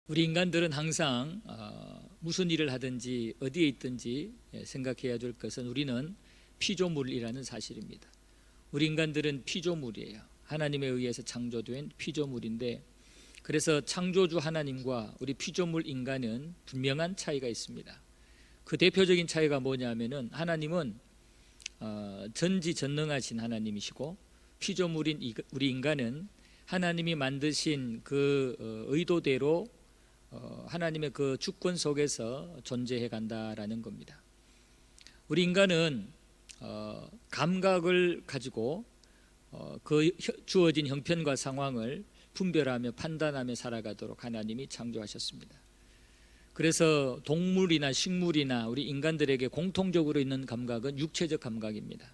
우리 인간들은 항상 무슨 일을 하든지 어디에 있든지 생각해야 될 것은 우리는 피조물이라는 사실입니다. 우리 인간들은 피조물이에요. 하나님에 의해서 창조된 피조물인데, 그래서 창조주 하나님과 우리 피조물 인간은 분명한 차이가 있습니다. 그 대표적인 차이가 뭐냐면은 하나님은 전지전능하신 하나님이시고, 피조물인 우리 인간은 하나님이 만드신 그 의도대로 하나님의 그 주권 속에서 존재해 간다라는 겁니다. 우리 인간은 감각을 가지고 그 주어진 형편과 상황을 분별하며 판단하며 살아가도록 하나님이 창조하셨습니다. 그래서 동물이나 식물이나 우리 인간들에게 공통적으로 있는 감각은 육체적 감각입니다.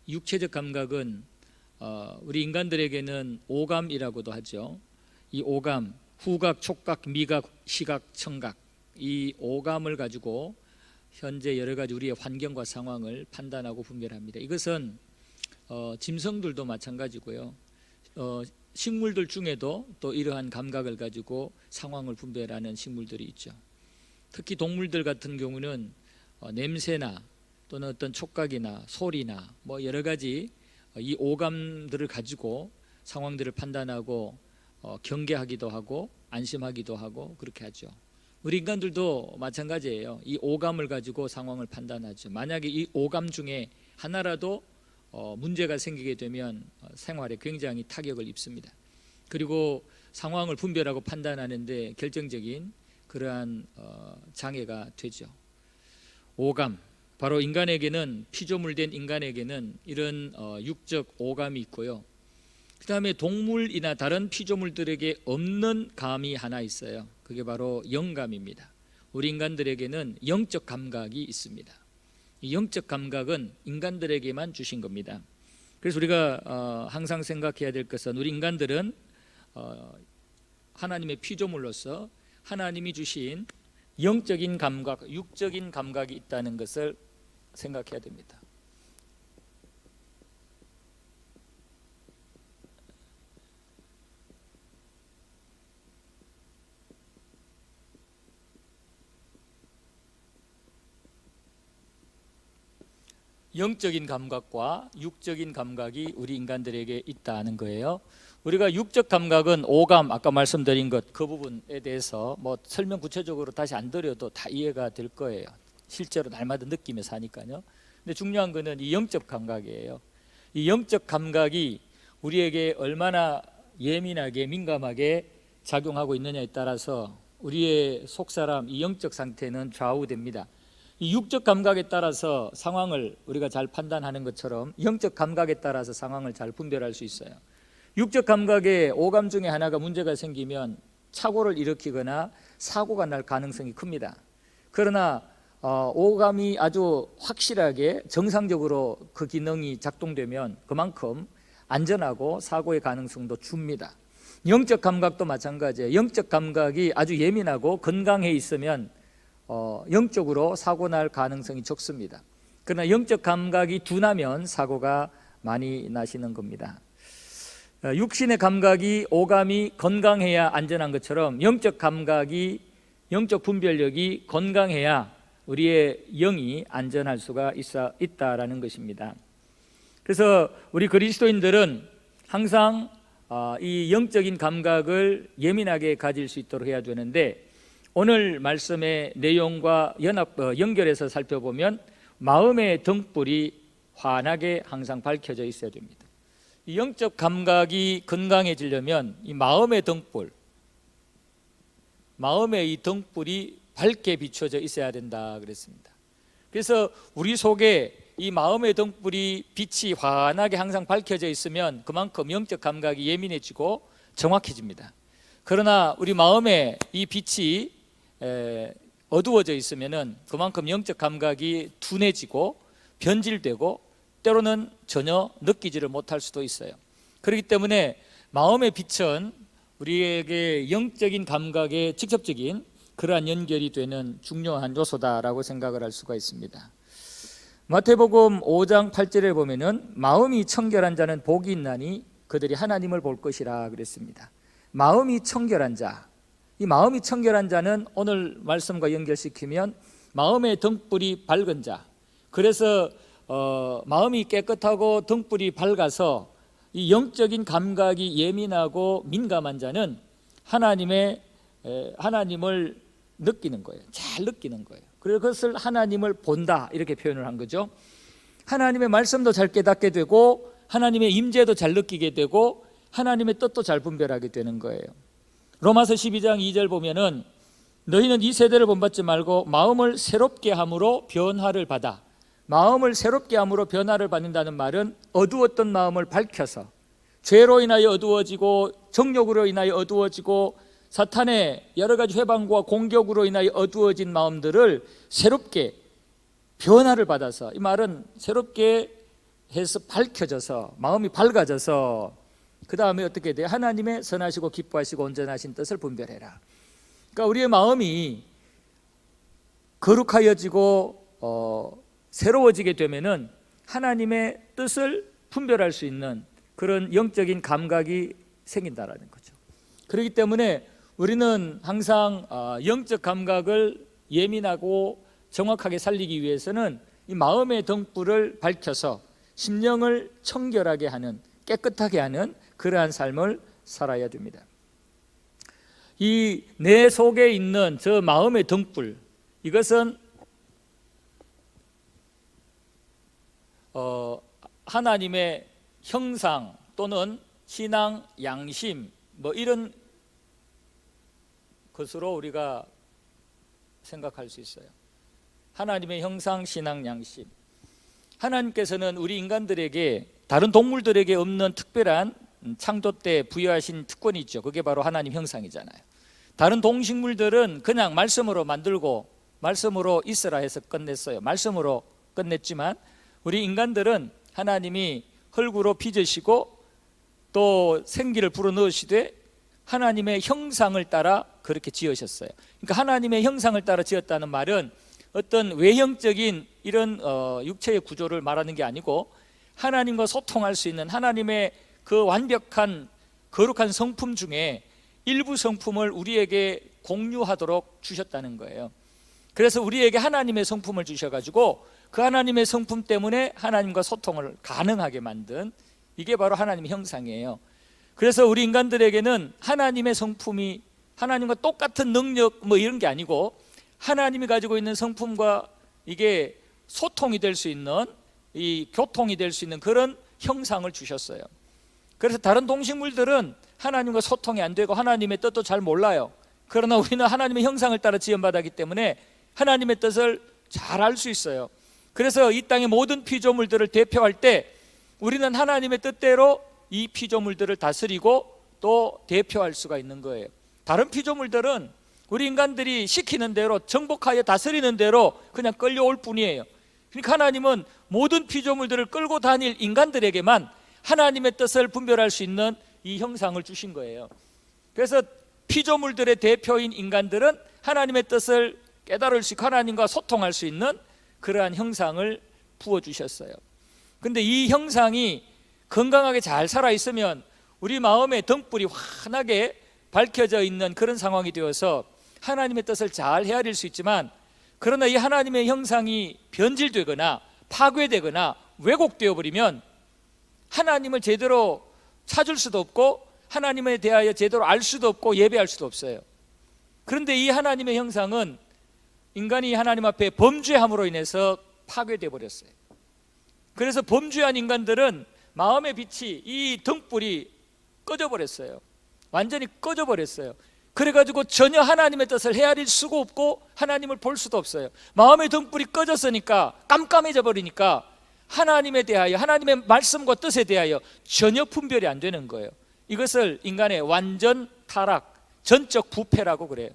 육체적 감각은 우리 인간들에게는 오감이라고도 하죠. 이 오감, 후각, 촉각, 미각, 시각, 청각, 이 오감을 가지고 현재 여러 가지 우리의 환경과 상황을 판단하고 분별합니다. 이것은 짐승들도 마찬가지고요. 식물들 중에도 또 이러한 감각을 가지고 상황을 분별하는 식물들이 있죠. 특히 동물들 같은 경우는 냄새나 또는 어떤 촉각이나 소리나 뭐 여러 가지 이 오감들을 가지고 상황들을 판단하고 경계하기도 하고 안심하기도 하고 그렇게 하죠. 우리 인간들도 마찬가지예요. 이 오감을 가지고 상황을 판단하죠. 만약에 이 오감 중에 하나라도 문제가 생기게 되면 생활에 굉장히 타격을 입습니다. 그리고 상황을 분별하고 판단하는데 결정적인 그러한 장애가 되죠. 오감, 바로 인간에게는, 피조물된 인간에게는 이런 육적 오감이 있고요. 그 다음에 동물이나 다른 피조물들에게 없는 감이 하나 있어요. 그게 바로 영감입니다. 우리 인간들에게는 영적 감각이 있습니다. 이 영적 감각은 인간들에게만 주신 겁니다. 그래서 우리가 항상 생각해야 될 것은, 우리 인간들은 하나님의 피조물로서 하나님이 주신 영적인 감각, 육적인 감각이 있다는 것을 생각해야 됩니다. 영적인 감각과 육적인 감각이 우리 인간들에게 있다는 거예요. 우리가 육적 감각은 오감, 아까 말씀드린 것, 그 부분에 대해서 뭐 설명 구체적으로 다시 안 드려도 다 이해가 될 거예요. 실제로 날마다 느끼며 사니까요. 근데 중요한 거는 이 영적 감각이에요. 이 영적 감각이 우리에게 얼마나 예민하게 민감하게 작용하고 있느냐에 따라서 우리의 속사람, 이 영적 상태는 좌우됩니다. 이 육적 감각에 따라서 상황을 우리가 잘 판단하는 것처럼 영적 감각에 따라서 상황을 잘 분별할 수 있어요. 육적 감각의 오감 중에 하나가 문제가 생기면 착오를 일으키거나 사고가 날 가능성이 큽니다. 그러나 오감이 아주 확실하게 정상적으로 그 기능이 작동되면 그만큼 안전하고 사고의 가능성도 줍니다. 영적 감각도 마찬가지예요. 영적 감각이 아주 예민하고 건강해 있으면 영적으로 사고 날 가능성이 적습니다. 그러나 영적 감각이 둔하면 사고가 많이 나시는 겁니다. 육신의 감각이, 오감이 건강해야 안전한 것처럼 영적 감각이, 영적 분별력이 건강해야 우리의 영이 안전할 수가 있다라는 것입니다. 그래서 우리 그리스도인들은 항상 이 영적인 감각을 예민하게 가질 수 있도록 해야 되는데, 오늘 말씀의 내용과 연결해서 살펴보면 마음의 등불이 환하게 항상 밝혀져 있어야 됩니다. 이 영적 감각이 건강해지려면 이 마음의 등불, 마음의 이 등불이 밝게 비춰져 있어야 된다 그랬습니다. 그래서 우리 속에 이 마음의 등불이 빛이 환하게 항상 밝혀져 있으면 그만큼 영적 감각이 예민해지고 정확해집니다. 그러나 우리 마음에 이 빛이 어두워져 있으면은 그만큼 영적 감각이 둔해지고 변질되고 때로는 전혀 느끼지를 못할 수도 있어요. 그렇기 때문에 마음의 빛은 우리에게 영적인 감각에 직접적인 그러한 연결이 되는 중요한 요소다라고 생각을 할 수가 있습니다. 마태복음 5장 8절에 보면은 마음이 청결한 자는 복이 있나니 그들이 하나님을 볼 것이라 그랬습니다. 마음이 청결한 자, 이 마음이 청결한 자는 오늘 말씀과 연결시키면 마음의 등불이 밝은 자. 그래서 마음이 깨끗하고 등불이 밝아서 이 영적인 감각이 예민하고 민감한 자는 하나님을 느끼는 거예요. 잘 느끼는 거예요. 그래서 그것을 하나님을 본다 이렇게 표현을 한 거죠. 하나님의 말씀도 잘 깨닫게 되고 하나님의 임재도 잘 느끼게 되고 하나님의 뜻도 잘 분별하게 되는 거예요. 로마서 12장 2절 보면은 너희는 이 세대를 본받지 말고 마음을 새롭게 함으로 변화를 받아. 마음을 새롭게 함으로 변화를 받는다는 말은 어두웠던 마음을 밝혀서 죄로 인하여 어두워지고 정욕으로 인하여 어두워지고 사탄의 여러 가지 회방과 공격으로 인하여 어두워진 마음들을 새롭게 변화를 받아서, 이 말은 새롭게 해서 밝혀져서 마음이 밝아져서 그 다음에 어떻게 돼요? 하나님의 선하시고 기뻐하시고 온전하신 뜻을 분별해라. 그러니까 우리의 마음이 거룩하여지고 새로워지게 되면은 하나님의 뜻을 분별할 수 있는 그런 영적인 감각이 생긴다라는 거죠. 그렇기 때문에 우리는 항상 영적 감각을 예민하고 정확하게 살리기 위해서는 이 마음의 등불을 밝혀서 심령을 청결하게 하는, 깨끗하게 하는 그러한 삶을 살아야 됩니다. 이 내 속에 있는 저 마음의 등불, 이것은 하나님의 형상 또는 신앙, 양심 뭐 이런 것으로 우리가 생각할 수 있어요. 하나님의 형상, 신앙, 양심. 하나님께서는 우리 인간들에게, 다른 동물들에게 없는 특별한 창조 때 부여하신 특권이 있죠. 그게 바로 하나님 형상이잖아요. 다른 동식물들은 그냥 말씀으로 만들고 말씀으로 있으라 해서 끝냈어요. 말씀으로 끝냈지만 우리 인간들은 하나님이 흙으로 빚으시고 또 생기를 불어넣으시되 하나님의 형상을 따라 그렇게 지으셨어요. 그러니까 하나님의 형상을 따라 지었다는 말은 어떤 외형적인 이런 육체의 구조를 말하는 게 아니고 하나님과 소통할 수 있는 하나님의 그 완벽한 거룩한 성품 중에 일부 성품을 우리에게 공유하도록 주셨다는 거예요. 그래서 우리에게 하나님의 성품을 주셔가지고 그 하나님의 성품 때문에 하나님과 소통을 가능하게 만든, 이게 바로 하나님의 형상이에요. 그래서 우리 인간들에게는 하나님의 성품이, 하나님과 똑같은 능력 뭐 이런 게 아니고 하나님이 가지고 있는 성품과 이게 소통이 될 수 있는, 이 교통이 될 수 있는 그런 형상을 주셨어요. 그래서 다른 동식물들은 하나님과 소통이 안 되고 하나님의 뜻도 잘 몰라요. 그러나 우리는 하나님의 형상을 따라 지음받았기 때문에 하나님의 뜻을 잘 알 수 있어요. 그래서 이 땅의 모든 피조물들을 대표할 때 우리는 하나님의 뜻대로 이 피조물들을 다스리고 또 대표할 수가 있는 거예요. 다른 피조물들은 우리 인간들이 시키는 대로, 정복하여 다스리는 대로 그냥 끌려올 뿐이에요. 그러니까 하나님은 모든 피조물들을 끌고 다닐 인간들에게만 하나님의 뜻을 분별할 수 있는 이 형상을 주신 거예요. 그래서 피조물들의 대표인 인간들은 하나님의 뜻을 깨달을 수 있고 하나님과 소통할 수 있는 그러한 형상을 부어주셨어요. 근데 이 형상이 건강하게 잘 살아있으면 우리 마음의 등불이 환하게 밝혀져 있는 그런 상황이 되어서 하나님의 뜻을 잘 헤아릴 수 있지만, 그러나 이 하나님의 형상이 변질되거나 파괴되거나 왜곡되어 버리면 하나님을 제대로 찾을 수도 없고 하나님에 대하여 제대로 알 수도 없고 예배할 수도 없어요. 그런데 이 하나님의 형상은 인간이 하나님 앞에 범죄함으로 인해서 파괴되어 버렸어요. 그래서 범죄한 인간들은 마음의 빛이, 이 등불이 꺼져 버렸어요. 완전히 꺼져 버렸어요. 그래가지고 전혀 하나님의 뜻을 헤아릴 수가 없고 하나님을 볼 수도 없어요. 마음의 등불이 꺼졌으니까, 깜깜해져 버리니까 하나님에 대하여, 하나님의 말씀과 뜻에 대하여 전혀 분별이 안 되는 거예요. 이것을 인간의 완전 타락, 전적 부패라고 그래요.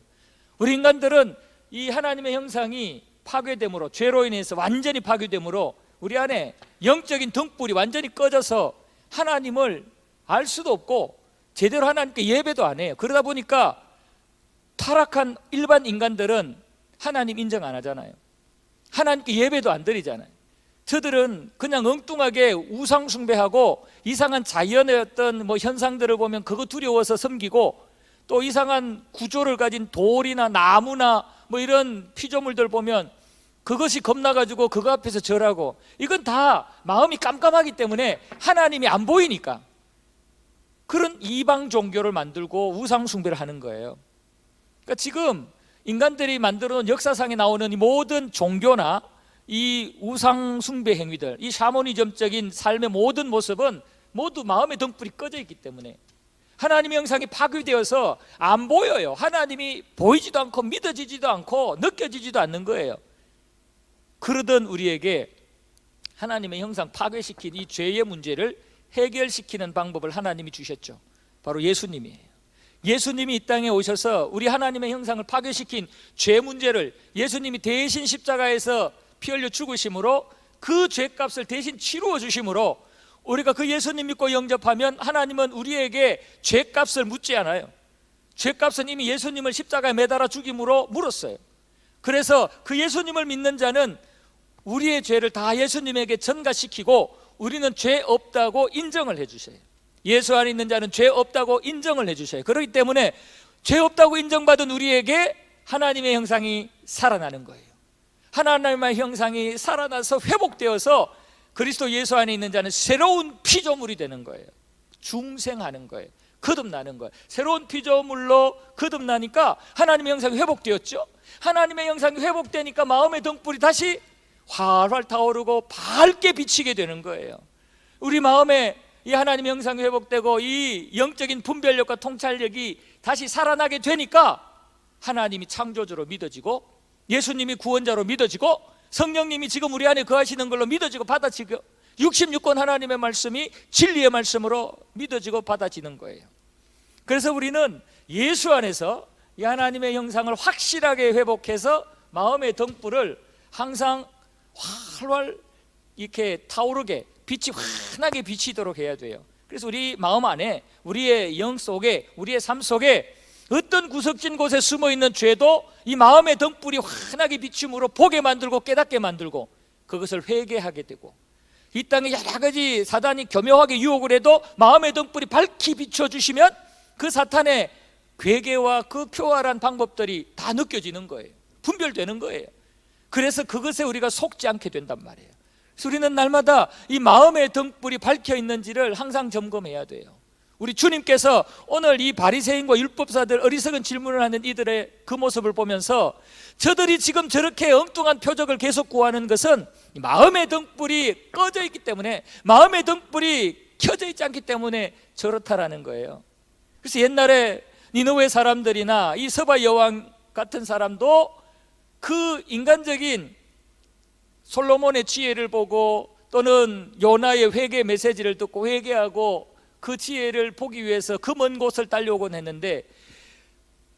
우리 인간들은 이 하나님의 형상이 파괴됨으로, 죄로 인해서 완전히 파괴됨으로 우리 안에 영적인 등불이 완전히 꺼져서 하나님을 알 수도 없고 제대로 하나님께 예배도 안 해요. 그러다 보니까 타락한 일반 인간들은 하나님 인정 안 하잖아요. 하나님께 예배도 안 드리잖아요. 저들은 그냥 엉뚱하게 우상 숭배하고 이상한 자연의 어떤 현상들을 보면 그거 두려워서 섬기고, 또 이상한 구조를 가진 돌이나 나무나 뭐 이런 피조물들 보면 그것이 겁나가지고 그거 앞에서 절하고, 이건 다 마음이 깜깜하기 때문에 하나님이 안 보이니까 그런 이방 종교를 만들고 우상 숭배를 하는 거예요. 그러니까 지금 인간들이 만들어 놓은 역사상에 나오는 이 모든 종교나 이 우상 숭배 행위들, 이 샤머니즘적인 삶의 모든 모습은 모두 마음의 등불이 꺼져 있기 때문에 하나님의 형상이 파괴되어서 안 보여요. 하나님이 보이지도 않고 믿어지지도 않고 느껴지지도 않는 거예요. 그러던 우리에게 하나님의 형상 파괴시킨 이 죄의 문제를 해결시키는 방법을 하나님이 주셨죠. 바로 예수님이에요. 예수님이 이 땅에 오셔서 우리 하나님의 형상을 파괴시킨 죄 문제를 예수님이 대신 십자가에서 피 흘려 죽으심으로 그 죄값을 대신 치루어 주심으로 우리가 그 예수님 믿고 영접하면 하나님은 우리에게 죄값을 묻지 않아요. 죄값은 이미 예수님을 십자가에 매달아 죽임으로 물었어요. 그래서 그 예수님을 믿는 자는 우리의 죄를 다 예수님에게 전가시키고 우리는 죄 없다고 인정을 해주셔요. 예수 안에 있는 자는 죄 없다고 인정을 해주셔요. 그렇기 때문에 죄 없다고 인정받은 우리에게 하나님의 형상이 살아나는 거예요. 하나님의 형상이 살아나서 회복되어서 그리스도 예수 안에 있는 자는 새로운 피조물이 되는 거예요. 중생하는 거예요. 거듭나는 거예요. 새로운 피조물로 거듭나니까 하나님의 형상이 회복되었죠. 하나님의 형상이 회복되니까 마음의 등불이 다시 활활 타오르고 밝게 비치게 되는 거예요. 우리 마음에 이 하나님의 형상이 회복되고 이 영적인 분별력과 통찰력이 다시 살아나게 되니까 하나님이 창조주로 믿어지고 예수님이 구원자로 믿어지고 성령님이 지금 우리 안에 거하시는 걸로 믿어지고 받아지고 66권 하나님의 말씀이 진리의 말씀으로 믿어지고 받아지는 거예요. 그래서 우리는 예수 안에서 이 하나님의 형상을 확실하게 회복해서 마음의 등불을 항상 활활 이렇게 타오르게 빛이 환하게 비치도록 해야 돼요. 그래서 우리 마음 안에 우리의 영 속에 우리의 삶 속에 어떤 구석진 곳에 숨어있는 죄도 이 마음의 등불이 환하게 비춤으로 보게 만들고 깨닫게 만들고 그것을 회개하게 되고 이 땅에 여러 가지 사단이 교묘하게 유혹을 해도 마음의 등불이 밝게 비춰주시면 그 사탄의 괴계와 그 교활한 방법들이 다 느껴지는 거예요. 분별되는 거예요. 그래서 그것에 우리가 속지 않게 된단 말이에요. 그래서 우리는 날마다 이 마음의 등불이 밝혀 있는지를 항상 점검해야 돼요. 우리 주님께서 오늘 이 바리새인과 율법사들 어리석은 질문을 하는 이들의 그 모습을 보면서 저들이 지금 저렇게 엉뚱한 표적을 계속 구하는 것은 마음의 등불이 꺼져 있기 때문에 마음의 등불이 켜져 있지 않기 때문에 저렇다라는 거예요. 그래서 옛날에 니느웨 사람들이나 이 서바 여왕 같은 사람도 그 인간적인 솔로몬의 지혜를 보고 또는 요나의 회개 메시지를 듣고 회개하고 그 지혜를 보기 위해서 그 먼 곳을 달려오곤 했는데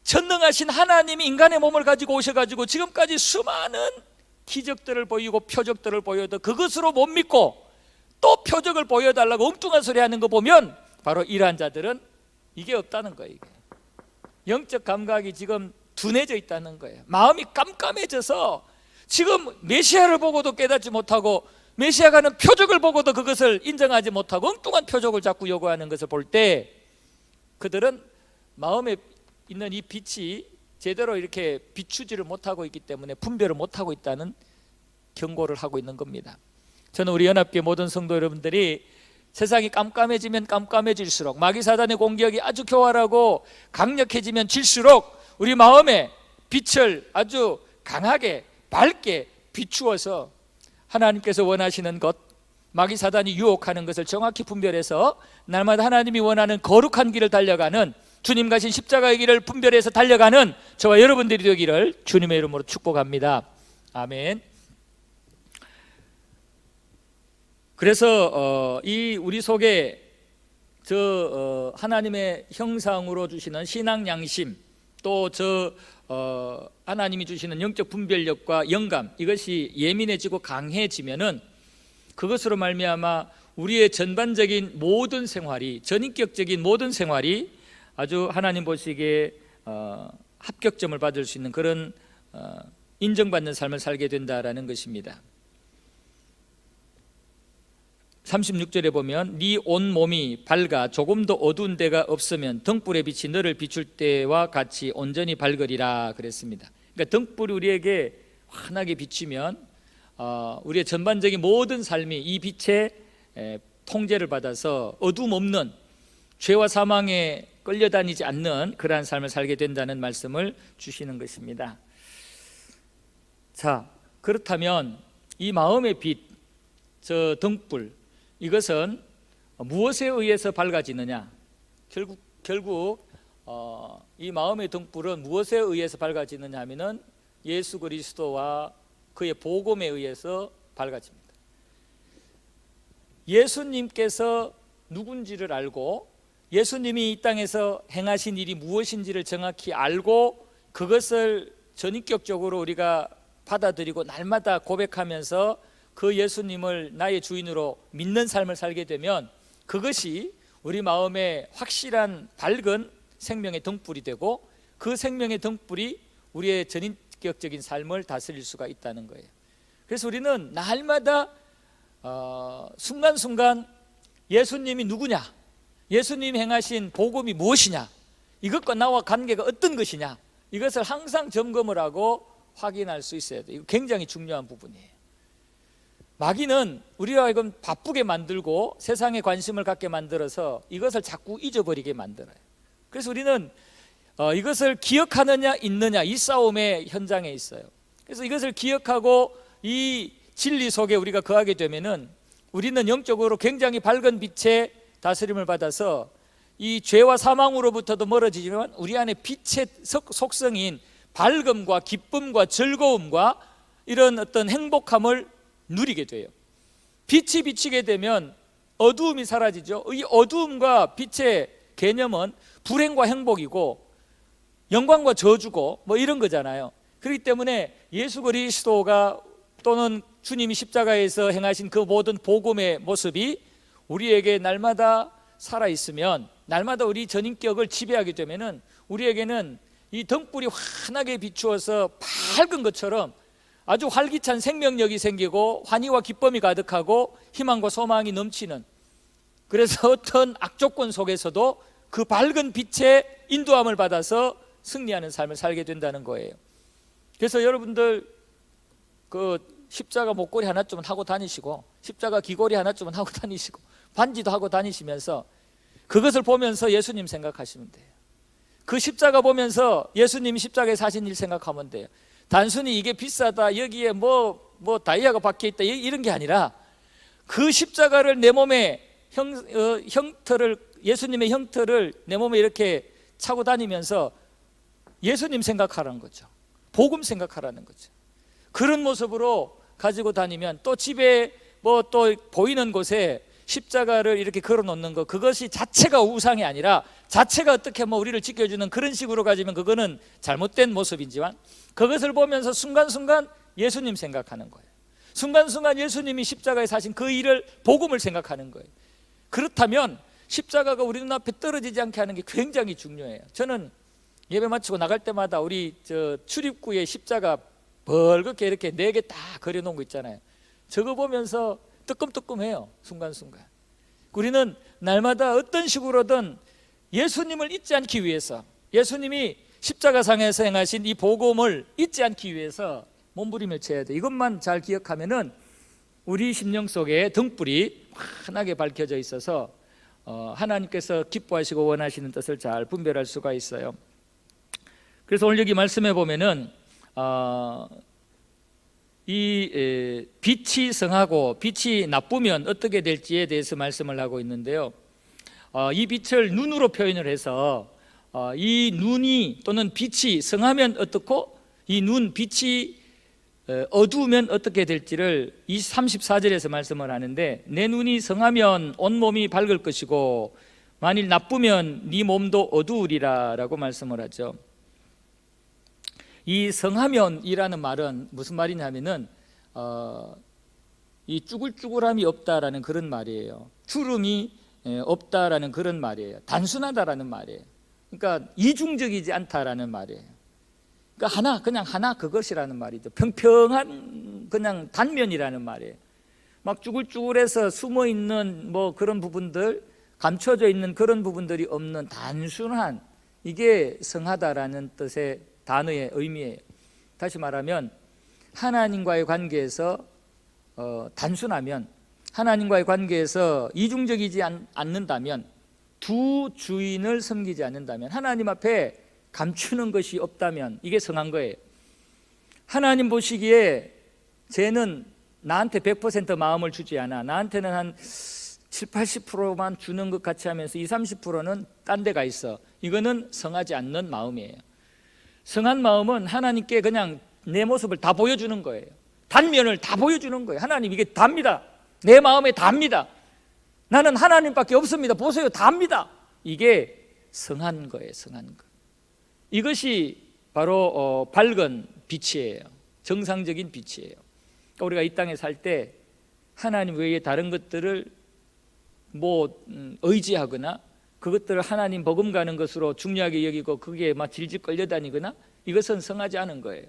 전능하신 하나님이 인간의 몸을 가지고 오셔가지고 지금까지 수많은 기적들을 보이고 표적들을 보여도 그것으로 못 믿고 또 표적을 보여달라고 엉뚱한 소리 하는 거 보면 바로 이러한 자들은 이게 없다는 거예요. 이게. 영적 감각이 지금 둔해져 있다는 거예요. 마음이 깜깜해져서 지금 메시아를 보고도 깨닫지 못하고 메시아가 하는 표적을 보고도 그것을 인정하지 못하고 엉뚱한 표적을 자꾸 요구하는 것을 볼 때 그들은 마음에 있는 이 빛이 제대로 이렇게 비추지를 못하고 있기 때문에 분별을 못하고 있다는 경고를 하고 있는 겁니다. 저는 우리 연합교회 모든 성도 여러분들이 세상이 깜깜해지면 깜깜해질수록 마귀 사단의 공격이 아주 교활하고 강력해지면 질수록 우리 마음에 빛을 아주 강하게 밝게 비추어서 하나님께서 원하시는 것, 마귀 사단이 유혹하는 것을 정확히 분별해서 날마다 하나님이 원하는 거룩한 길을 달려가는 주님 가신 십자가의 길을 분별해서 달려가는 저와 여러분들이 되기를 주님의 이름으로 축복합니다. 아멘. 그래서 이 우리 속에 하나님의 형상으로 주시는 신앙 양심 또 하나님이 주시는 영적 분별력과 영감 이것이 예민해지고 강해지면은 그것으로 말미암아 우리의 전반적인 모든 생활이 전인격적인 모든 생활이 아주 하나님 보시기에 합격점을 받을 수 있는 그런 인정받는 삶을 살게 된다라는 것입니다. 36절에 보면 네 온몸이 밝아 조금도 어두운 데가 없으면 등불의 빛이 너를 비출 때와 같이 온전히 밝으리라 그랬습니다. 그러니까 등불이 우리에게 환하게 비치면 우리의 전반적인 모든 삶이 이 빛의 통제를 받아서 어둠 없는, 죄와 사망에 끌려다니지 않는 그러한 삶을 살게 된다는 말씀을 주시는 것입니다. 자, 그렇다면 이 마음의 빛, 저 등불, 이것은 무엇에 의해서 밝아지느냐? 결국 이 마음의 등불은 무엇에 의해서 밝아지느냐 하면은 예수 그리스도와 그의 복음에 의해서 밝아집니다. 예수님께서 누군지를 알고 예수님이 이 땅에서 행하신 일이 무엇인지를 정확히 알고 그것을 전인격적으로 우리가 받아들이고 날마다 고백하면서 그 예수님을 나의 주인으로 믿는 삶을 살게 되면 그것이 우리 마음에 확실한 밝은 생명의 등불이 되고 그 생명의 등불이 우리의 전인격적인 삶을 다스릴 수가 있다는 거예요. 그래서 우리는 날마다 순간순간 예수님이 누구냐, 예수님이 행하신 복음이 무엇이냐, 이것과 나와 관계가 어떤 것이냐, 이것을 항상 점검을 하고 확인할 수 있어야 돼요. 이거 굉장히 중요한 부분이에요. 마귀는 우리가 이건 바쁘게 만들고 세상에 관심을 갖게 만들어서 이것을 자꾸 잊어버리게 만들어요. 그래서 우리는 이것을 기억하느냐 있느냐, 이 싸움의 현장에 있어요. 그래서 이것을 기억하고 이 진리 속에 우리가 거하게 되면은 우리는 영적으로 굉장히 밝은 빛의 다스림을 받아서 이 죄와 사망으로부터도 멀어지지만 우리 안에 빛의 속성인 밝음과 기쁨과 즐거움과 이런 어떤 행복함을 누리게 돼요. 빛이 비치게 되면 어두움이 사라지죠. 이 어두움과 빛의 개념은 불행과 행복이고 영광과 저주고 뭐 이런 거잖아요. 그렇기 때문에 예수 그리스도가 또는 주님이 십자가에서 행하신 그 모든 복음의 모습이 우리에게 날마다 살아있으면, 날마다 우리 전인격을 지배하게 되면은 우리에게는 이 등불이 환하게 비추어서 밝은 것처럼 아주 활기찬 생명력이 생기고 환희와 기쁨이 가득하고 희망과 소망이 넘치는, 그래서 어떤 악조건 속에서도 그 밝은 빛의 인도함을 받아서 승리하는 삶을 살게 된다는 거예요. 그래서 여러분들 그 십자가 목걸이 하나쯤은 하고 다니시고 십자가 귀걸이 하나쯤은 하고 다니시고 반지도 하고 다니시면서 그것을 보면서 예수님 생각하시면 돼요. 그 십자가 보면서 예수님이 십자가에 사신 일 생각하면 돼요. 단순히 이게 비싸다, 여기에 뭐 다이아가 박혀있다 이런 게 아니라 그 십자가를 내 몸에 형태를, 예수님의 형태를 내 몸에 이렇게 차고 다니면서 예수님 생각하라는 거죠. 복음 생각하라는 거죠. 그런 모습으로 가지고 다니면 또 집에 또 보이는 곳에 십자가를 이렇게 걸어 놓는 거, 그것이 자체가 우상이 아니라 자체가 어떻게 우리를 지켜주는 그런 식으로 가지면 그거는 잘못된 모습이지만 그것을 보면서 순간순간 예수님 생각하는 거예요. 순간순간 예수님이 십자가에 사신 그 일을, 복음을 생각하는 거예요. 그렇다면 십자가가 우리 눈앞에 떨어지지 않게 하는 게 굉장히 중요해요. 저는 예배 마치고 나갈 때마다 우리 출입구에 십자가 벌겋게 이렇게 4개 다 그려놓은 거 있잖아요. 저거 보면서 뜨끔뜨끔해요. 순간순간. 우리는 날마다 어떤 식으로든 예수님을 잊지 않기 위해서, 예수님이 십자가상에서 행하신 이 복음을 잊지 않기 위해서 몸부림을 쳐야 돼. 이것만 잘 기억하면은 우리 심령 속에 등불이 환하게 밝혀져 있어서 하나님께서 기뻐하시고 원하시는 뜻을 잘 분별할 수가 있어요. 그래서 오늘 여기 말씀해 보면은 이 빛이 성하고 빛이 나쁘면 어떻게 될지에 대해서 말씀을 하고 있는데요. 이 빛을 눈으로 표현을 해서 이 눈이 또는 빛이 성하면 어떻고 이 눈 빛이 어두우면 어떻게 될지를 34절에서 말씀을 하는데, 내 눈이 성하면 온몸이 밝을 것이고 만일 나쁘면 네 몸도 어두우리라 라고 말씀을 하죠. 이 성하면이라는 말은 무슨 말이냐면은 이 쭈글쭈글함이 없다라는 그런 말이에요. 주름이 없다라는 그런 말이에요. 단순하다라는 말이에요. 그러니까 이중적이지 않다라는 말이에요. 그러니까 그냥 하나 그것이라는 말이죠. 평평한 그냥 단면이라는 말이에요. 막 쭈글쭈글해서 숨어 있는 뭐 그런 부분들, 감춰져 있는 그런 부분들이 없는 단순한, 이게 성하다라는 뜻의 단어의 의미예요. 다시 말하면 하나님과의 관계에서 단순하면, 하나님과의 관계에서 이중적이지 않는다면, 두 주인을 섬기지 않는다면, 하나님 앞에 감추는 것이 없다면 이게 성한 거예요. 하나님 보시기에 쟤는 나한테 100% 마음을 주지 않아, 나한테는 한 7, 80%만 주는 것 같이 하면서 20, 30%는 딴 데 가 있어. 이거는 성하지 않는 마음이에요. 성한 마음은 하나님께 그냥 내 모습을 다 보여주는 거예요. 단면을 다 보여주는 거예요. 하나님, 이게 답니다. 내 마음에 답니다. 나는 하나님밖에 없습니다. 보세요, 답니다. 이게 성한 거예요. 성한 거. 이것이 바로 밝은 빛이에요. 정상적인 빛이에요. 그러니까 우리가 이 땅에 살 때 하나님 외에 다른 것들을 의지하거나 그것들을 하나님 버금가는 것으로 중요하게 여기고 그게 막 질질 끌려다니거나, 이것은 성하지 않은 거예요.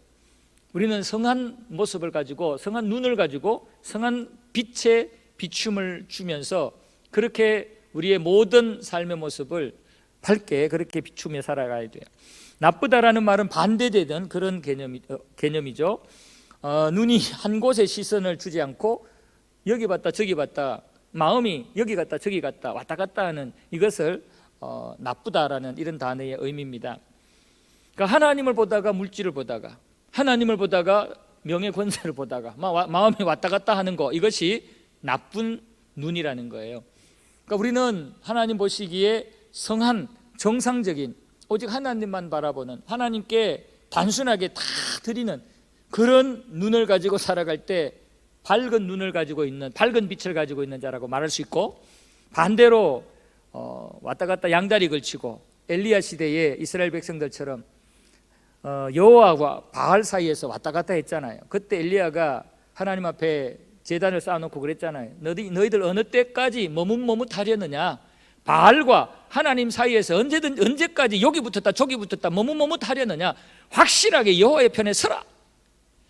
우리는 성한 모습을 가지고, 성한 눈을 가지고 성한 빛의 비춤을 주면서 그렇게 우리의 모든 삶의 모습을 밝게 그렇게 비추며 살아가야 돼요. 나쁘다라는 말은 반대되는 그런 개념이죠. 눈이 한 곳에 시선을 주지 않고 여기 봤다 저기 봤다, 마음이 여기 갔다 저기 갔다 왔다 갔다 하는, 이것을 나쁘다라는 이런 단어의 의미입니다. 그러니까 하나님을 보다가 물질을 보다가, 하나님을 보다가 명예 권세를 보다가 마음이 왔다 갔다 하는 거, 이것이 나쁜 눈이라는 거예요. 그러니까 우리는 하나님 보시기에 성한, 정상적인, 오직 하나님만 바라보는, 하나님께 단순하게 다 드리는 그런 눈을 가지고 살아갈 때 밝은 눈을 가지고 있는, 밝은 빛을 가지고 있는 자라고 말할 수 있고, 반대로 왔다 갔다 양다리 걸치고 엘리야 시대에 이스라엘 백성들처럼 여호와와 바알 사이에서 왔다 갔다 했잖아요. 그때 엘리야가 하나님 앞에 제단을 쌓아놓고 그랬잖아요. 너희들 어느 때까지 머뭇머뭇하려느냐, 바알과 하나님 사이에서 언제까지 여기 붙었다 저기 붙었다 머뭇머뭇하려느냐, 확실하게 여호와의 편에 서라,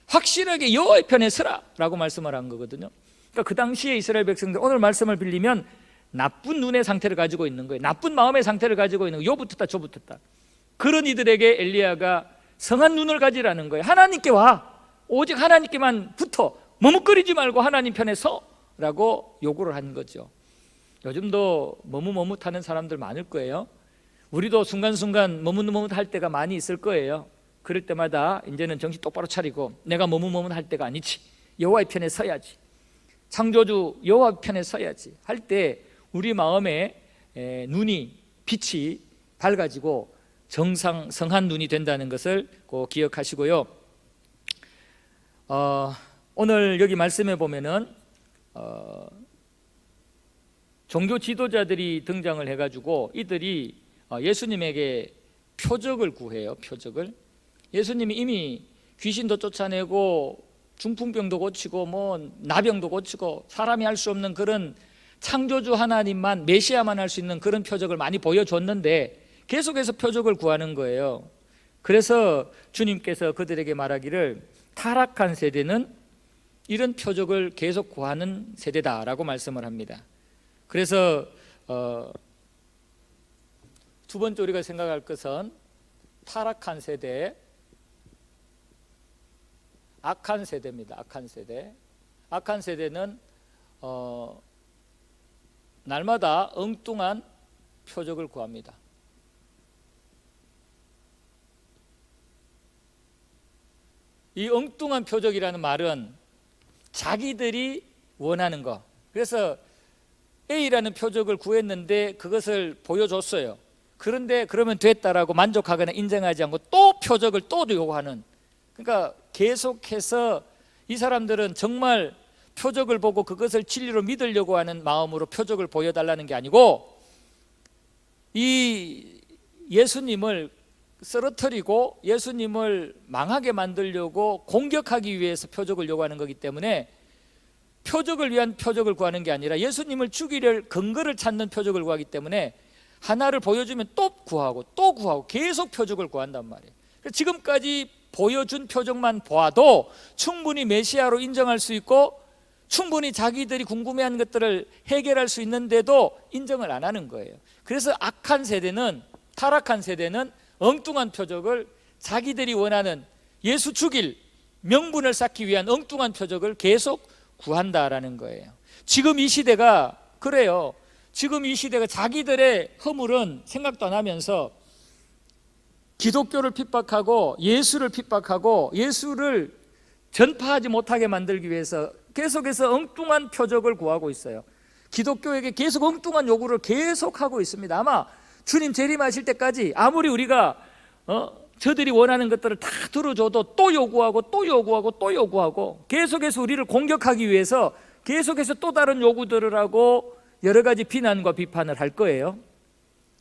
확실하게 여호와의 편에 서라 라고 말씀을 한 거거든요. 그러니까 그 당시에 이스라엘 백성들, 오늘 말씀을 빌리면 나쁜 눈의 상태를 가지고 있는 거예요. 나쁜 마음의 상태를 가지고 있는 거예요. 요 붙었다 저 붙었다. 그런 이들에게 엘리야가 성한 눈을 가지라는 거예요. 하나님께 와, 오직 하나님께만 붙어, 머뭇거리지 말고 하나님 편에 서라고 요구를 한 거죠. 요즘도 머뭇머뭇하는 사람들 많을 거예요. 우리도 순간순간 머뭇머뭇할 때가 많이 있을 거예요. 그럴 때마다 이제는 정신 똑바로 차리고, 내가 머뭇머뭇할 때가 아니지, 여호와의 편에 서야지, 창조주 여호와 편에 서야지 할 때 우리 마음에 눈이, 빛이 밝아지고 성한 눈이 된다는 것을 꼭 기억하시고요. 오늘 여기 말씀해 보면은 종교 지도자들이 등장을 해가지고 이들이 예수님에게 표적을 구해요. 표적을. 예수님이 이미 귀신도 쫓아내고 중풍병도 고치고 나병도 고치고 사람이 할 수 없는 그런, 창조주 하나님만, 메시아만 할 수 있는 그런 표적을 많이 보여줬는데 계속해서 표적을 구하는 거예요. 그래서 주님께서 그들에게 말하기를, 타락한 세대는 이런 표적을 계속 구하는 세대다라고 말씀을 합니다. 그래서 두 번째 우리가 생각할 것은 타락한 세대, 악한 세대입니다. 악한 세대. 악한 세대는 날마다 엉뚱한 표적을 구합니다. 이 엉뚱한 표적이라는 말은 자기들이 원하는 거. 그래서 A라는 표적을 구했는데 그것을 보여줬어요. 그런데 그러면 됐다라고 만족하거나 인정하지 않고 또 표적을 또 요구하는, 그러니까 계속해서 이 사람들은 정말 표적을 보고 그것을 진리로 믿으려고 하는 마음으로 표적을 보여달라는 게 아니고, 이 예수님을 쓰러뜨리고 예수님을 망하게 만들려고 공격하기 위해서 표적을 요구하는 거기 때문에, 표적을 위한 표적을 구하는 게 아니라 예수님을 죽이려 근거를 찾는 표적을 구하기 때문에 하나를 보여주면 또 구하고 또 구하고 계속 표적을 구한단 말이에요. 지금까지 보여준 표적만 보아도 충분히 메시아로 인정할 수 있고 충분히 자기들이 궁금해하는 것들을 해결할 수 있는데도 인정을 안 하는 거예요. 그래서 악한 세대는, 타락한 세대는 엉뚱한 표적을, 자기들이 원하는 예수 죽일 명분을 쌓기 위한 엉뚱한 표적을 계속 구한다라는 거예요. 지금 이 시대가 그래요. 지금 이 시대가 자기들의 허물은 생각도 안 하면서 기독교를 핍박하고 예수를 핍박하고 예수를 전파하지 못하게 만들기 위해서 계속해서 엉뚱한 표적을 구하고 있어요. 기독교에게 계속 엉뚱한 요구를 계속하고 있습니다. 아마 주님 재림하실 때까지 아무리 우리가 저들이 원하는 것들을 다 들어줘도 또 요구하고 또 요구하고 또 요구하고 계속해서 우리를 공격하기 위해서 계속해서 또 다른 요구들을 하고 여러 가지 비난과 비판을 할 거예요.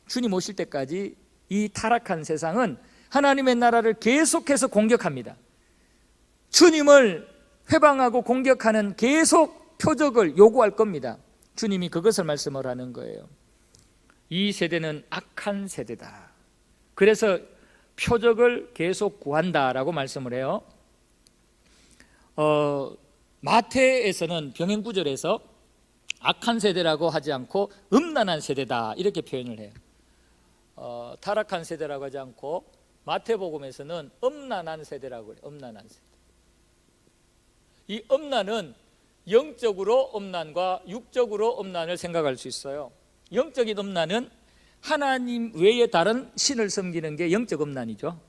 주님 오실 때까지 이 타락한 세상은 하나님의 나라를 계속해서 공격합니다. 주님을 회방하고 공격하는 계속 표적을 요구할 겁니다. 주님이 그것을 말씀을 하는 거예요. 이 세대는 악한 세대다. 그래서 표적을 계속 구한다라고 말씀을 해요. 마태에서는 병행구절에서 악한 세대라고 하지 않고 음란한 세대다 이렇게 표현을 해요. 타락한 세대라고 하지 않고 마태복음에서는 음란한 세대라고 해요. 음란한 세대. 이 음란은 영적으로 음란과 육적으로 음란을 생각할 수 있어요. 영적인 음란은 하나님 외에 다른 신을 섬기는 게 영적 음란이죠.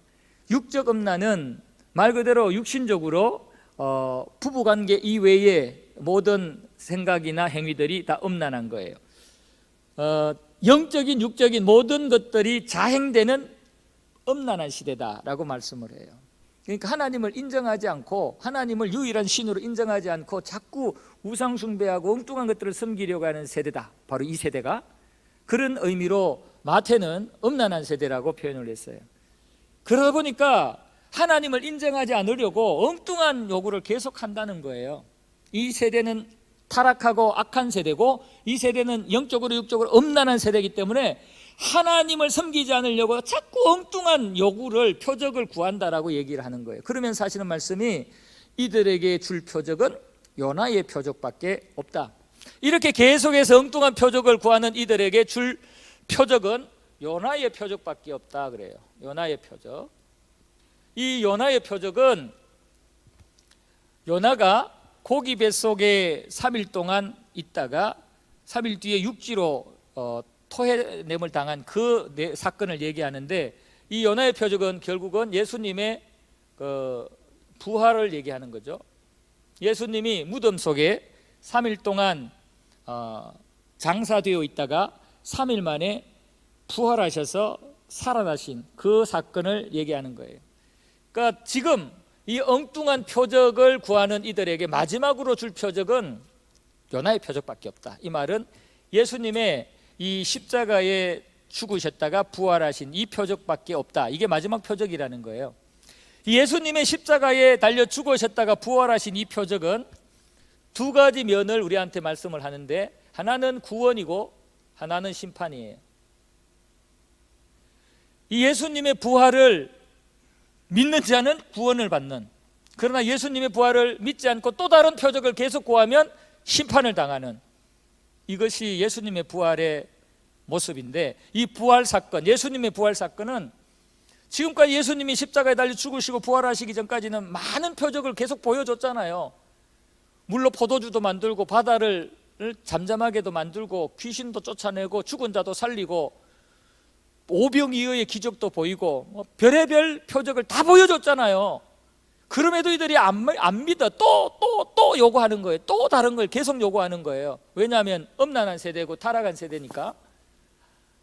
육적 음란은 말 그대로 육신적으로 부부관계 이외의 모든 생각이나 행위들이 다 음란한 거예요. 영적인 육적인 모든 것들이 자행되는 음란한 시대다라고 말씀을 해요. 그러니까 하나님을 인정하지 않고 하나님을 유일한 신으로 인정하지 않고 자꾸 우상 숭배하고 엉뚱한 것들을 섬기려고 하는 세대다. 바로 이 세대가. 그런 의미로 마태는 음란한 세대라고 표현을 했어요. 그러다 보니까 하나님을 인정하지 않으려고 엉뚱한 요구를 계속한다는 거예요. 이 세대는 타락하고 악한 세대고 이 세대는 영적으로 육적으로 음란한 세대이기 때문에 하나님을 섬기지 않으려고 자꾸 엉뚱한 요구를, 표적을 구한다라고 얘기를 하는 거예요. 그러면서 하시는 말씀이 이들에게 줄 표적은 요나의 표적밖에 없다. 이렇게 계속해서 엉뚱한 표적을 구하는 이들에게 줄 표적은 요나의 표적밖에 없다 그래요. 요나의 표적. 이 요나의 표적은 요나가 고기 뱃속에 3일 동안 있다가 3일 뒤에 육지로 토해냄을 당한 그 사건을 얘기하는데, 이 요나의 표적은 결국은 예수님의 부활을 얘기하는 거죠. 예수님이 무덤 속에 3일 동안 장사되어 있다가 3일 만에 부활하셔서 살아나신 그 사건을 얘기하는 거예요. 그러니까 지금 이 엉뚱한 표적을 구하는 이들에게 마지막으로 줄 표적은 요나의 표적밖에 없다. 이 말은 예수님의 이 십자가에 죽으셨다가 부활하신 이 표적밖에 없다. 이게 마지막 표적이라는 거예요. 예수님의 십자가에 달려 죽으셨다가 부활하신 이 표적은 두 가지 면을 우리한테 말씀을 하는데, 하나는 구원이고 하나는 심판이에요. 이 예수님의 부활을 믿는 자는 구원을 받는, 그러나 예수님의 부활을 믿지 않고 또 다른 표적을 계속 구하면 심판을 당하는, 이것이 예수님의 부활의 모습인데, 이 부활 사건, 예수님의 부활 사건은 지금까지 예수님이 십자가에 달려 죽으시고 부활하시기 전까지는 많은 표적을 계속 보여줬잖아요. 물로 포도주도 만들고 바다를 잠잠하게도 만들고 귀신도 쫓아내고 죽은 자도 살리고 오병이어의 기적도 보이고 별의별 표적을 다 보여줬잖아요. 그럼에도 이들이 안 믿어. 또 요구하는 거예요. 또 다른 걸 계속 요구하는 거예요. 왜냐하면 음란한 세대고 타락한 세대니까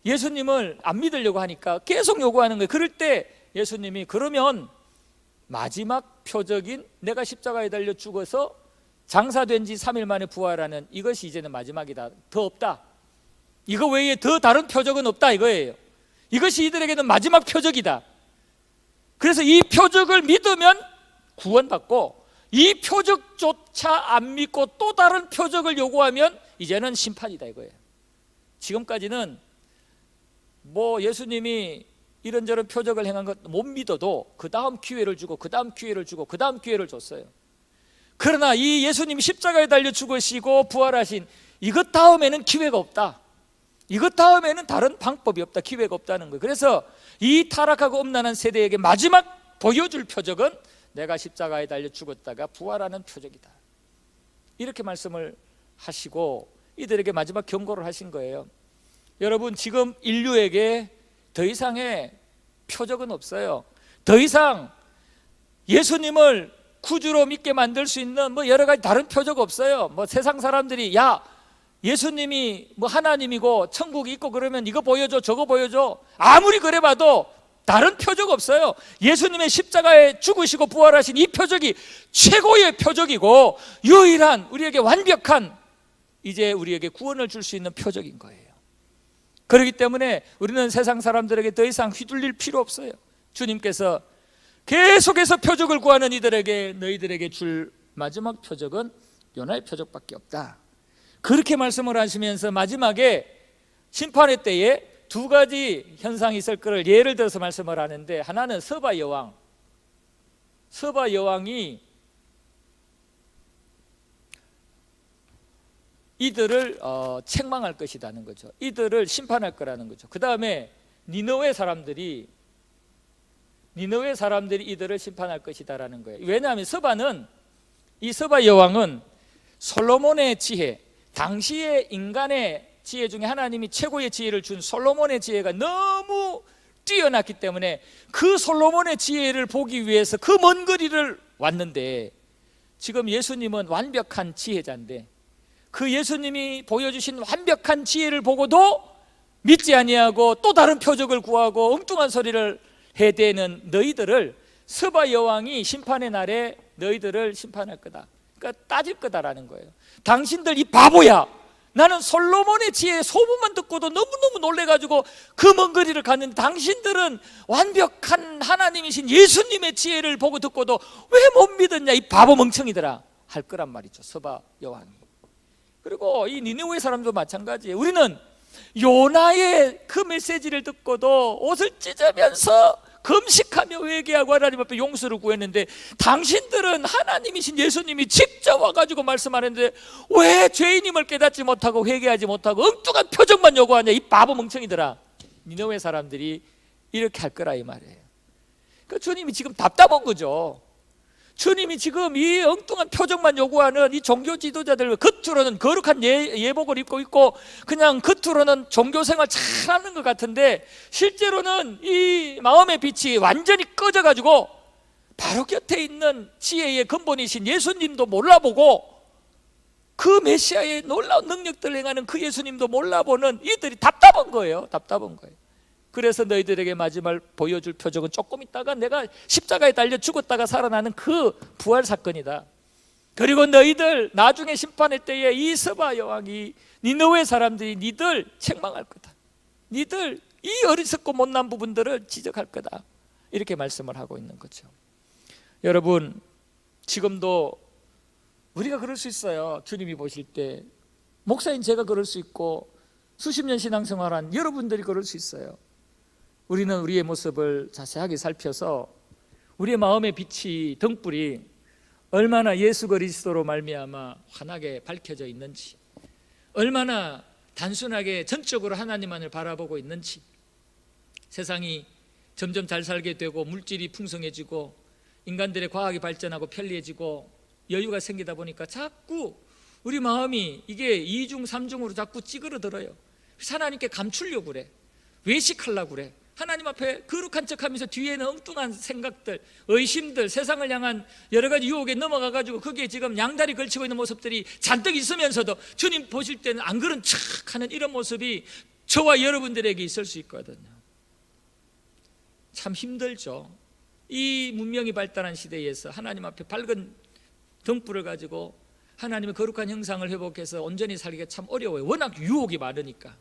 예수님을 안 믿으려고 하니까 계속 요구하는 거예요. 그럴 때 예수님이 그러면 마지막 표적인 내가 십자가에 달려 죽어서 장사된 지 3일 만에 부활하는 이것이 이제는 마지막이다. 더 없다. 이거 외에 더 다른 표적은 없다 이거예요. 이것이 이들에게는 마지막 표적이다. 그래서 이 표적을 믿으면 구원받고, 이 표적조차 안 믿고 또 다른 표적을 요구하면 이제는 심판이다 이거예요. 지금까지는 예수님이 이런저런 표적을 행한 것 못 믿어도 그 다음 기회를 주고 그 다음 기회를 주고 그 다음 기회를 줬어요. 그러나 이 예수님이 십자가에 달려 죽으시고 부활하신 이것 다음에는 기회가 없다. 이것 다음에는 다른 방법이 없다. 기회가 없다는 거예요. 그래서 이 타락하고 음란한 세대에게 마지막 보여줄 표적은 내가 십자가에 달려 죽었다가 부활하는 표적이다. 이렇게 말씀을 하시고 이들에게 마지막 경고를 하신 거예요. 여러분, 지금 인류에게 더 이상의 표적은 없어요. 더 이상 예수님을 구주로 믿게 만들 수 있는 여러 가지 다른 표적 없어요. 세상 사람들이 야, 예수님이 하나님이고 천국이 있고 그러면 이거 보여줘 저거 보여줘, 아무리 그래봐도 다른 표적 없어요. 예수님의 십자가에 죽으시고 부활하신 이 표적이 최고의 표적이고 유일한 우리에게 완벽한 이제 우리에게 구원을 줄 수 있는 표적인 거예요. 그렇기 때문에 우리는 세상 사람들에게 더 이상 휘둘릴 필요 없어요. 주님께서 계속해서 표적을 구하는 이들에게 너희들에게 줄 마지막 표적은 요나의 표적밖에 없다. 그렇게 말씀을 하시면서 마지막에 심판의 때에 두 가지 현상이 있을 것을 예를 들어서 말씀을 하는데, 하나는 서바 여왕이 이들을 책망할 것이라는 거죠. 이들을 심판할 거라는 거죠. 그 다음에 니느웨 사람들이 이들을 심판할 것이다라는 거예요. 왜냐하면 이 서바 여왕은 솔로몬의 지혜, 당시의 인간의 지혜 중에 하나님이 최고의 지혜를 준 솔로몬의 지혜가 너무 뛰어났기 때문에 그 솔로몬의 지혜를 보기 위해서 그 먼 거리를 왔는데, 지금 예수님은 완벽한 지혜자인데 그 예수님이 보여주신 완벽한 지혜를 보고도 믿지 아니하고 또 다른 표적을 구하고 엉뚱한 소리를 해대는 너희들을 서바 여왕이 심판의 날에 너희들을 심판할 거다. 그러니까 따질 거다라는 거예요. 당신들 이 바보야, 나는 솔로몬의 지혜의 소문만 듣고도 너무너무 놀래가지고 그 먼 거리를 갔는데 당신들은 완벽한 하나님이신 예수님의 지혜를 보고 듣고도 왜 못 믿었냐 이 바보 멍청이들아 할 거란 말이죠, 서바 여왕이. 그리고 이 니느웨 사람도 마찬가지예요. 우리는 요나의 그 메시지를 듣고도 옷을 찢으면서 금식하며 회개하고 하나님 앞에 용서를 구했는데, 당신들은 하나님이신 예수님이 직접 와가지고 말씀하는데 왜 죄인임을 깨닫지 못하고 회개하지 못하고 엉뚱한 표적만 요구하냐 이 바보 멍청이들아. 니느웨 사람들이 이렇게 할 거라 이 말이에요. 그러니까 주님이 지금 답답한 거죠. 주님이 지금 이 엉뚱한 표적만 요구하는 이 종교 지도자들, 겉으로는 거룩한 예복을 입고 있고 그냥 겉으로는 종교생활 잘하는 것 같은데 실제로는 이 마음의 빛이 완전히 꺼져가지고 바로 곁에 있는 지혜의 근본이신 예수님도 몰라보고 그 메시아의 놀라운 능력들을 행하는 그 예수님도 몰라보는 이들이 답답한 거예요. 그래서 너희들에게 마지막 보여줄 표적은 조금 있다가 내가 십자가에 달려 죽었다가 살아나는 그 부활 사건이다. 그리고 너희들 나중에 심판의 때에 이 서바 여왕이 니느웨 사람들이 니들 책망할 거다. 니들 이 어리석고 못난 부분들을 지적할 거다. 이렇게 말씀을 하고 있는 거죠. 여러분, 지금도 우리가 그럴 수 있어요. 주님이 보실 때 목사인 제가 그럴 수 있고 수십 년 신앙생활한 여러분들이 그럴 수 있어요. 우리는 우리의 모습을 자세하게 살펴서 우리의 마음의 빛이, 등불이 얼마나 예수 그리스도로 말미암아 환하게 밝혀져 있는지, 얼마나 단순하게 전적으로 하나님만을 바라보고 있는지, 세상이 점점 잘 살게 되고 물질이 풍성해지고 인간들의 과학이 발전하고 편리해지고 여유가 생기다 보니까 자꾸 우리 마음이 이게 이중 삼중으로 자꾸 찌그러들어요. 하나님께 감추려고 그래, 외식하려고 그래. 하나님 앞에 거룩한 척하면서 뒤에는 엉뚱한 생각들, 의심들, 세상을 향한 여러 가지 유혹에 넘어가가지고 거기에 지금 양다리 걸치고 있는 모습들이 잔뜩 있으면서도 주님 보실 때는 안 그런 척하는 이런 모습이 저와 여러분들에게 있을 수 있거든요. 참 힘들죠. 이 문명이 발달한 시대에서 하나님 앞에 밝은 등불을 가지고 하나님의 거룩한 형상을 회복해서 온전히 살기가 참 어려워요. 워낙 유혹이 많으니까.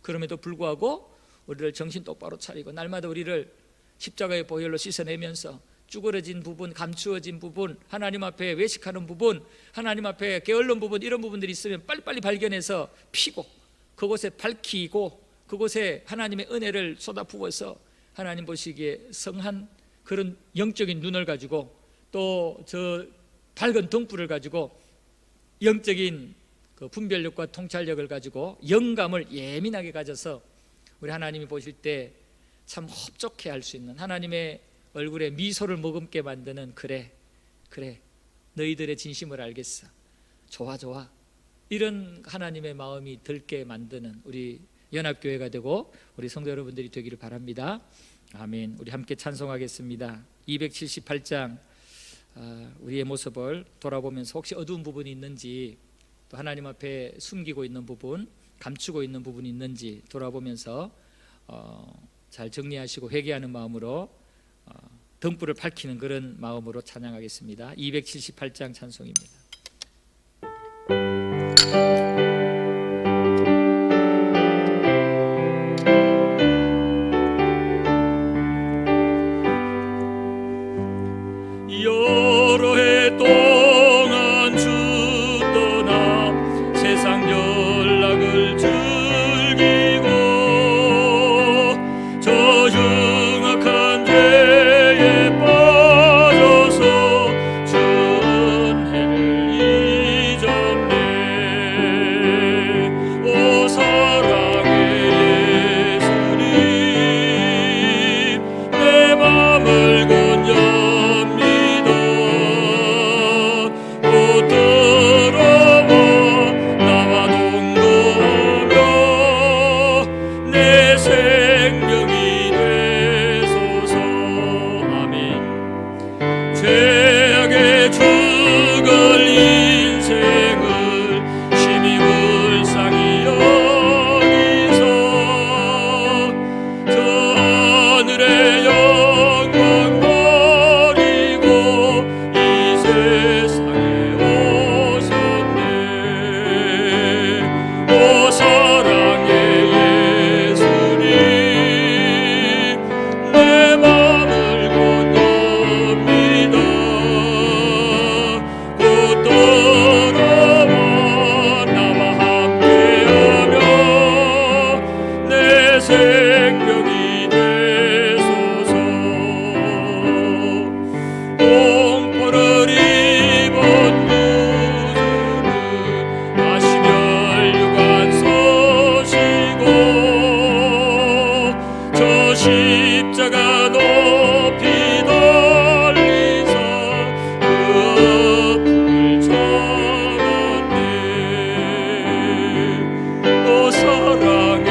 그럼에도 불구하고 우리를 정신 똑바로 차리고 날마다 우리를 십자가의 보혈로 씻어내면서 쭈그러진 부분, 감추어진 부분, 하나님 앞에 외식하는 부분, 하나님 앞에 게을른 부분, 이런 부분들이 있으면 빨리빨리 발견해서 피고 그곳에 밝히고 그곳에 하나님의 은혜를 쏟아부어서 하나님 보시기에 성한 그런 영적인 눈을 가지고 또 저 밝은 등불을 가지고 영적인 그 분별력과 통찰력을 가지고 영감을 예민하게 가져서 우리 하나님이 보실 때 참 흡족해 할 수 있는, 하나님의 얼굴에 미소를 머금게 만드는, 그래 너희들의 진심을 알겠어, 좋아 이런 하나님의 마음이 들게 만드는 우리 연합교회가 되고 우리 성도 여러분들이 되기를 바랍니다. 아멘. 우리 함께 찬송하겠습니다. 278장 우리의 모습을 돌아보면서 혹시 어두운 부분이 있는지, 또 하나님 앞에 숨기고 있는 부분, 감추고 있는 부분이 있는지 돌아보면서 잘 정리하시고 회개하는 마음으로 등불을 밝히는 그런 마음으로 찬양하겠습니다. 278장 찬송입니다. 여러 해 동안 주 떠나 세상 연락을 즐기고 저 흉악한 죄에 빠져서 주 은혜를 잊었네. 오 사랑의 예수님, 내 맘을 건져옵니다. 곧 들어와 나와 동거하며 내 생명이 되소서. 아멘. 죄악에 죽을 인생을 심히 불쌍히 여기서 저 하늘의 영광 버리고 이 세상에 오셨네. 오 사랑의 예수님, 내 맘을 건너옵니다. 곧 돌아와 나와 함께하며 내 생명이 되소서. 공포를 입은 구주는 다시 멸류관 서시고 저 십자가 높이 달리사 그 아픔을 참았네. 오 사랑의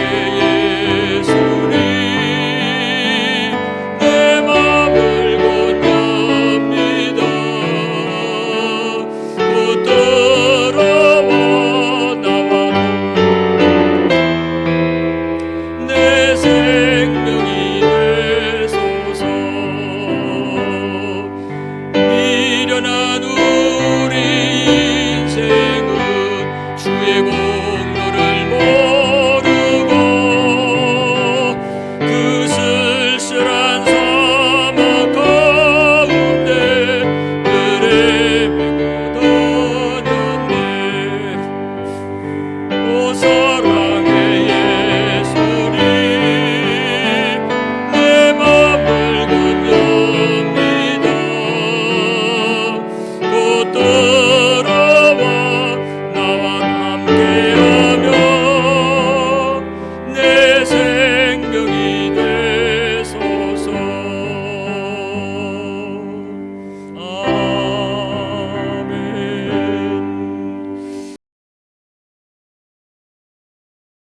예수님, 내 맘을 건너옵니다. 곧 들어와 나와 내 생명이 되소서. 미련한 우리 인생은 주의 공로를 모르고 그 쓸쓸한 사막 가운데 내려매고 다녔네. 오 사랑의 예수님, 내 맘을 건너옵니다. 곧 들어와 나와 함께하며 내